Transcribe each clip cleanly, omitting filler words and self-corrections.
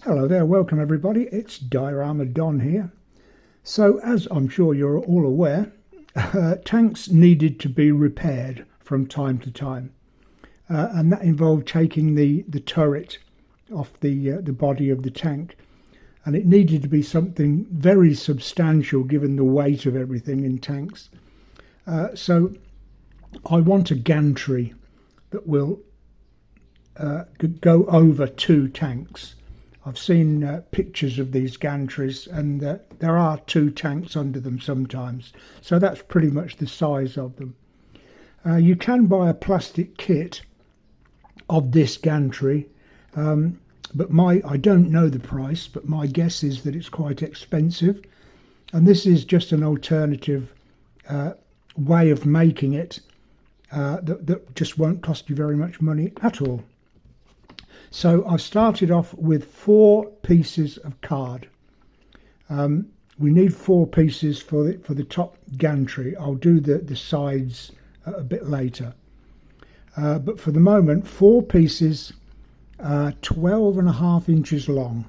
Hello there, welcome everybody, it's Diorama Don here. So as I'm sure you're all aware, tanks needed to be repaired from time to time, and that involved taking the turret off the body of the tank, and it needed to be something very substantial given the weight of everything in tanks. So I want a gantry that will go over two tanks. I've seen pictures of these gantries, and there are two tanks under them sometimes, so that's pretty much the size of them. You can buy a plastic kit of this gantry, but I don't know the price, but my guess is that it's quite expensive, and this is just an alternative way of making it that just won't cost you very much money at all. So I've started off with 4 pieces of card. We need 4 pieces for the top gantry. I'll do the sides a bit later. But for the moment, 4 pieces, 12.5 inches long.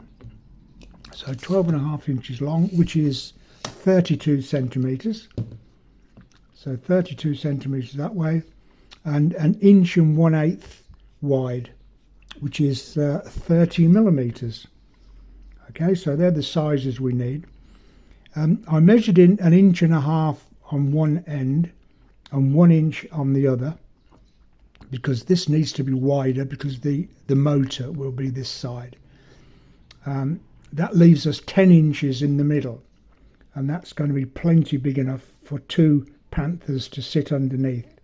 So 12.5 inches long, which is 32 centimetres. So 32 centimetres that way, and 1 1/8 wide, which is 30 millimeters. Okay, so they're the sizes we need. I measured in 1.5 inches on one end and 1 inch on the other, because this needs to be wider because the motor will be this side. That leaves us 10 inches in the middle, and that's going to be plenty big enough for 2 Panthers to sit underneath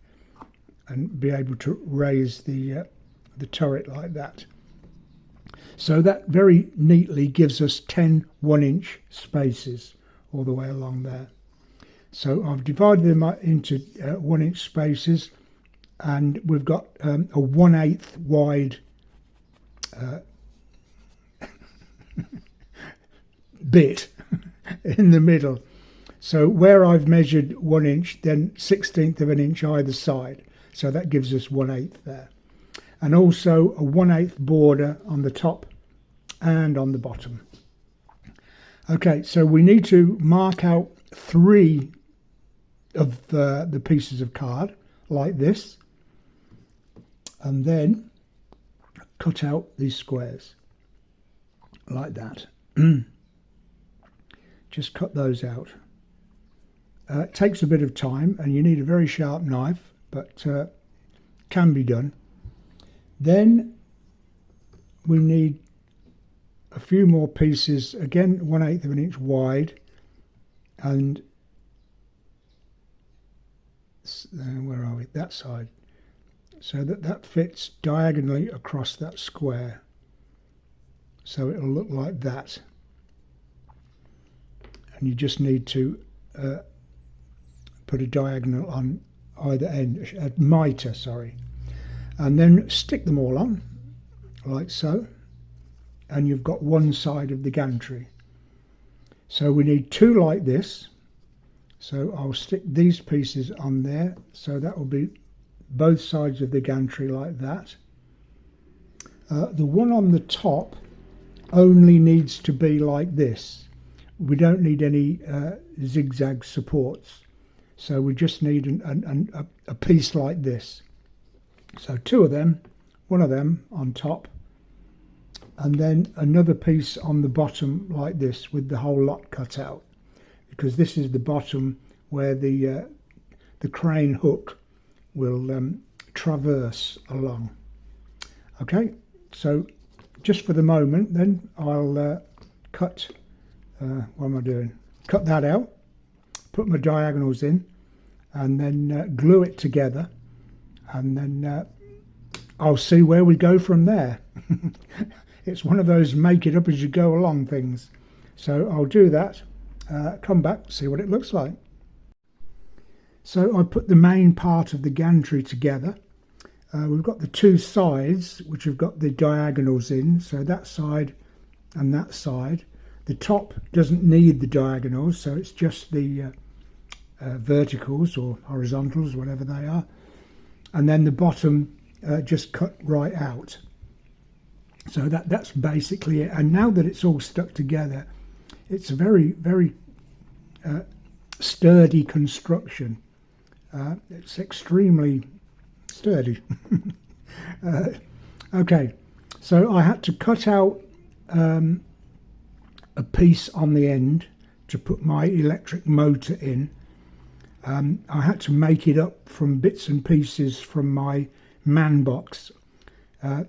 and be able to raise the turret like that. So that very neatly gives us 10 1-inch spaces all the way along there. So I've divided them into 1-inch spaces, and we've got a 1/8 wide bit in the middle. So where I've measured 1 inch, then 1/16 of an inch either side. So that gives us 1/8 there. And also a 1/8 border on the top and on the bottom. Okay, so we need to mark out 3 of the pieces of card like this, and then cut out these squares like that. Just cut those out. It takes a bit of time, and you need a very sharp knife, but can be done. Then we need a few more pieces, again 1/8 of an inch wide, and where are we? That side, so that fits diagonally across that square. So it'll look like that, and you just need to put a diagonal on either end, a mitre, sorry, and then stick them all on like so, and you've got one side of the gantry. So we need 2 like this, so I'll stick these pieces on there, so that will be both sides of the gantry like that. The one on the top only needs to be like this. We don't need any zigzag supports, so we just need a piece like this. So 2 of them, 1 of them on top, and then another piece on the bottom like this with the whole lot cut out, because this is the bottom where the crane hook will traverse along. Okay, so just for the moment then I'll cut, what am I doing? Cut that out, put my diagonals in, and then glue it together, and then I'll see where we go from there. It's one of those make it up as you go along things. So I'll do that, come back, see what it looks like. So I put the main part of the gantry together. We've got the 2 sides which have got the diagonals in, so that side and that side. The top doesn't need the diagonals, so it's just the verticals or horizontals, whatever they are, and then the bottom just cut right out. So that's basically it. And now that it's all stuck together, it's a very, very sturdy construction. It's extremely sturdy. Okay, so I had to cut out a piece on the end to put my electric motor in. I had to make it up from bits and pieces from my man box.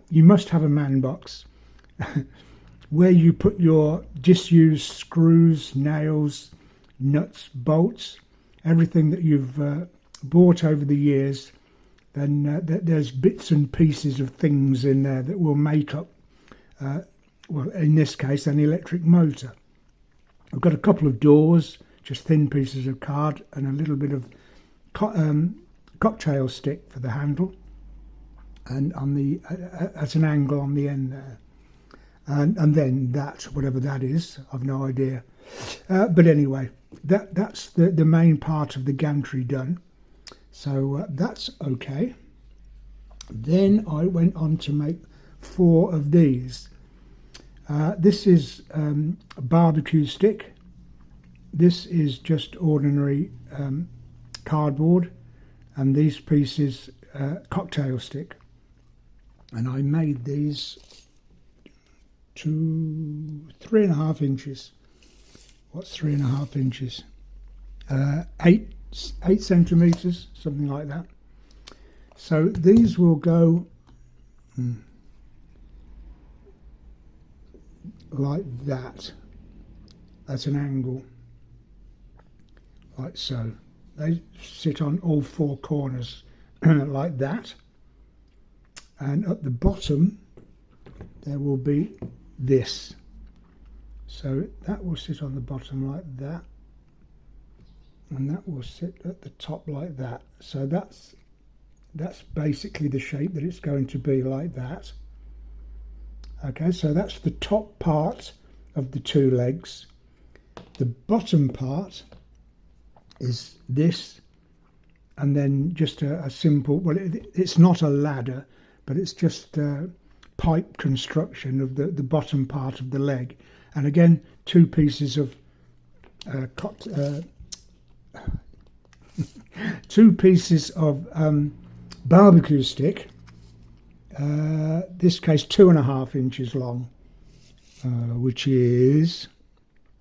You must have a man box where you put your disused screws, nails, nuts, bolts, everything that you've bought over the years. Then there's bits and pieces of things in there that will make up, well, in this case, an electric motor. I've got a couple of doors, just thin pieces of card, and a little bit of cocktail stick for the handle, and on the at an angle on the end there, and then that, whatever that is, I've no idea. But anyway, that's the main part of the gantry done. So that's okay. Then I went on to make 4 of these. This is a barbecue stick. This is just ordinary cardboard, and these pieces cocktail stick. And I made these to 3.5 inches. What's 3.5 inches? 8 centimeters, something like that. So these will go like that, at an angle, like so. They sit on all 4 corners like that, and at the bottom there will be this. So that will sit on the bottom like that, and that will sit at the top like that. So that's basically the shape that it's going to be, like that. Okay, so that's the top part of the 2 legs. The bottom part is this, and then just a simple, well, it's not a ladder, but it's just a pipe construction of the bottom part of the leg. And again, 2 pieces of 2 pieces of barbecue stick, this case 2.5 inches long, which is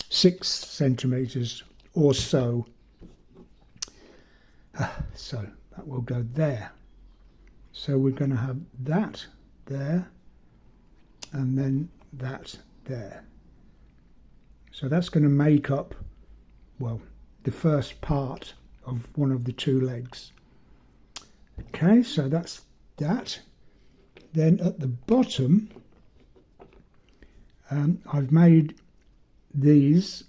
6 centimeters or so. So that will go there. So we're going to have that there, and then that there. So that's going to make up, well, the first part of one of the 2 legs. Okay, so that's that. Then at the bottom, I've made these,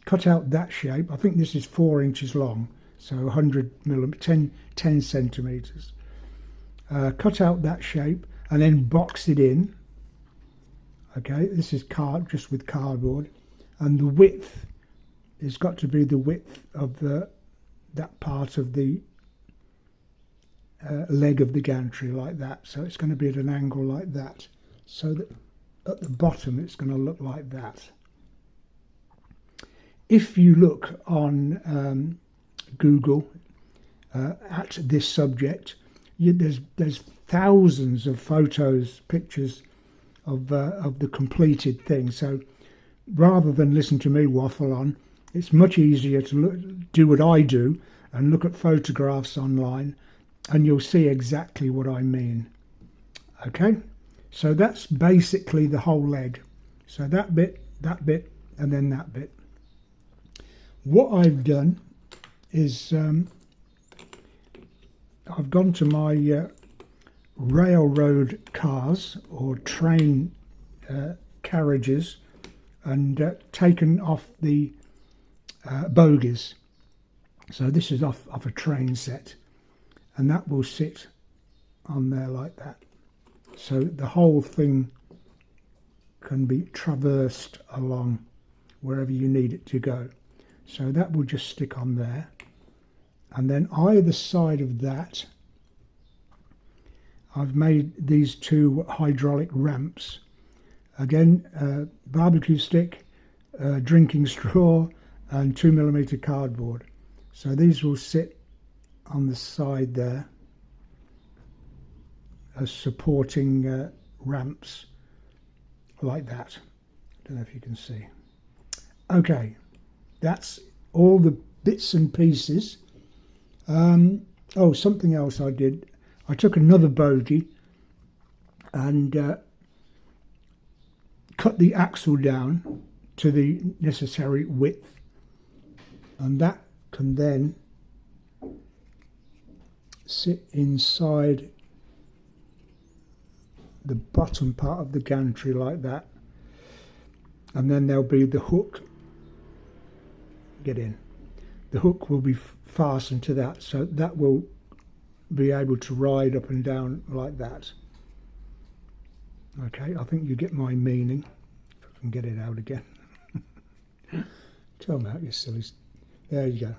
cut out that shape. I think this is 4 inches long, so 100 millimeters, 10 centimeters. Cut out that shape and then box it in. Okay, this is just with cardboard, and the width has got to be the width of that part of the leg of the gantry, like that. So it's going to be at an angle like that, so that at the bottom it's going to look like that. If you look on Google at this subject, there's thousands of photos, pictures of the completed thing. So rather than listen to me waffle on, it's much easier to do what I do and look at photographs online, and you'll see exactly what I mean. Okay, so that's basically the whole leg. So that bit, and then that bit. What I've done is I've gone to my railroad cars or train carriages and taken off the bogies. So this is off a train set, and that will sit on there like that. So the whole thing can be traversed along wherever you need it to go. So that will just stick on there, and then either side of that I've made these two hydraulic ramps. Again, barbecue stick, drinking straw and 2mm cardboard. So these will sit on the side there as supporting ramps like that. Don't know if you can see. Okay, that's all the bits and pieces. Oh, something else I did. I took another bogie and cut the axle down to the necessary width, and that can then sit inside the bottom part of the gantry like that, and then there'll be the hook. Get in. The hook will be fastened to that, so that will be able to ride up and down like that. Okay, I think you get my meaning. If I can get it out again. Tell me out, you silly. There you go.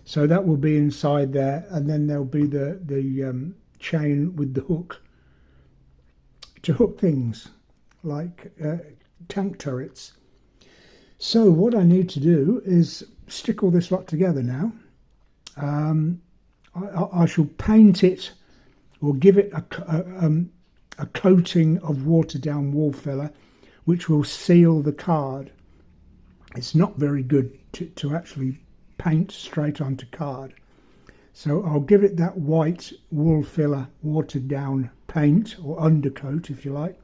So that will be inside there, and then there'll be the chain with the hook to hook things like tank turrets. So what I need to do is stick all this lot together now. I shall paint it or give it a coating of watered down wall filler, which will seal the card. It's not very good to actually paint straight onto card. So I'll give it that white wool filler watered down paint, or undercoat if you like.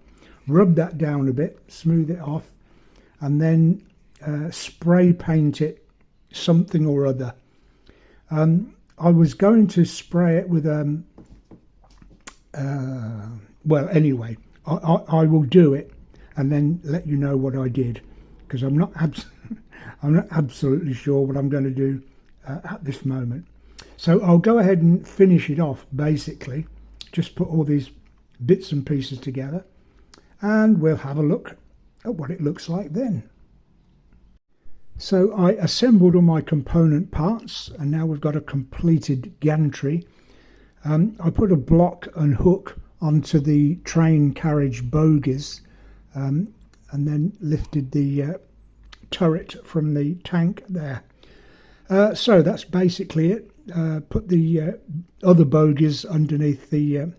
Rub that down a bit, smooth it off, and then spray paint it something or other. I was going to spray it with well, anyway, I will do it and then let you know what I did, because I'm not absolutely sure what I'm going to do at this moment. So I'll go ahead and finish it off, basically. Just put all these bits and pieces together, and we'll have a look at what it looks like then. So I assembled all my component parts, and now we've got a completed gantry. I put a block and hook onto the train carriage bogies, and then lifted the turret from the tank there. So that's basically it. Put the other bogies underneath the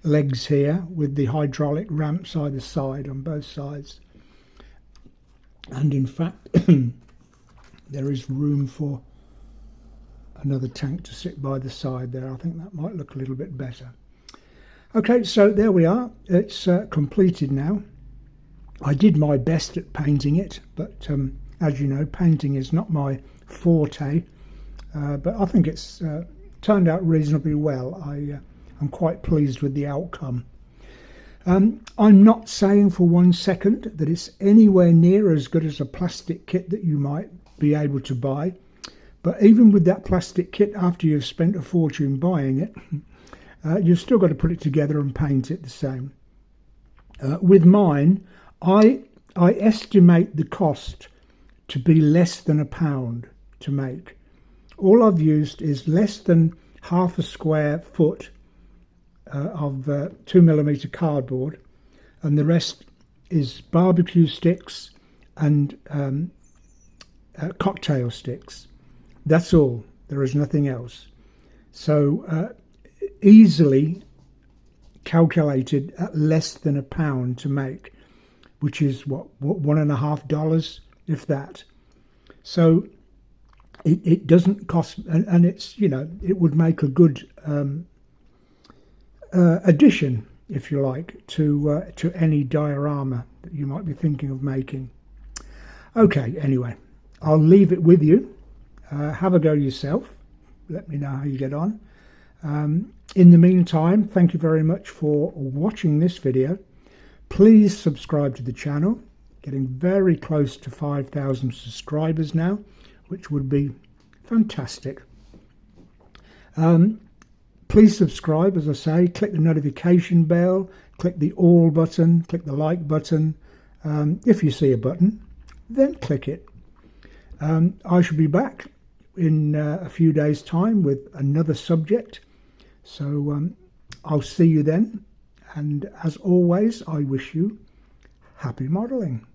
legs here, with the hydraulic ramps either side, on both sides. And in fact there is room for another tank to sit by the side there. I think that might look a little bit better. Okay, so there we are. It's completed now. I did my best at painting it, but as you know, painting is not my forte, but I think it's turned out reasonably well. I'm quite pleased with the outcome. I'm not saying for 1 second that it's anywhere near as good as a plastic kit that you might be able to buy, but even with that plastic kit, after you've spent a fortune buying it, you've still got to put it together and paint it the same. With mine, I estimate the cost to be less than £1 to make. All I've used is less than half a square foot of 2mm cardboard, and the rest is barbecue sticks and cocktail sticks. That's all. There is nothing else. So easily calculated at less than £1 to make, which is what $1.50, if that. So it doesn't cost, and it's, you know, it would make a good addition, if you like, to any diorama that you might be thinking of making. Okay, anyway, I'll leave it with you. Have a go yourself. Let me know how you get on. In the meantime, thank you very much for watching this video. Please subscribe to the channel. Getting very close to 5,000 subscribers now, which would be fantastic. Please subscribe, as I say. Click the notification bell, click the all button, click the like button. If you see a button, then click it. I shall be back in a few days' time with another subject. So I'll see you then. And as always, I wish you happy modelling.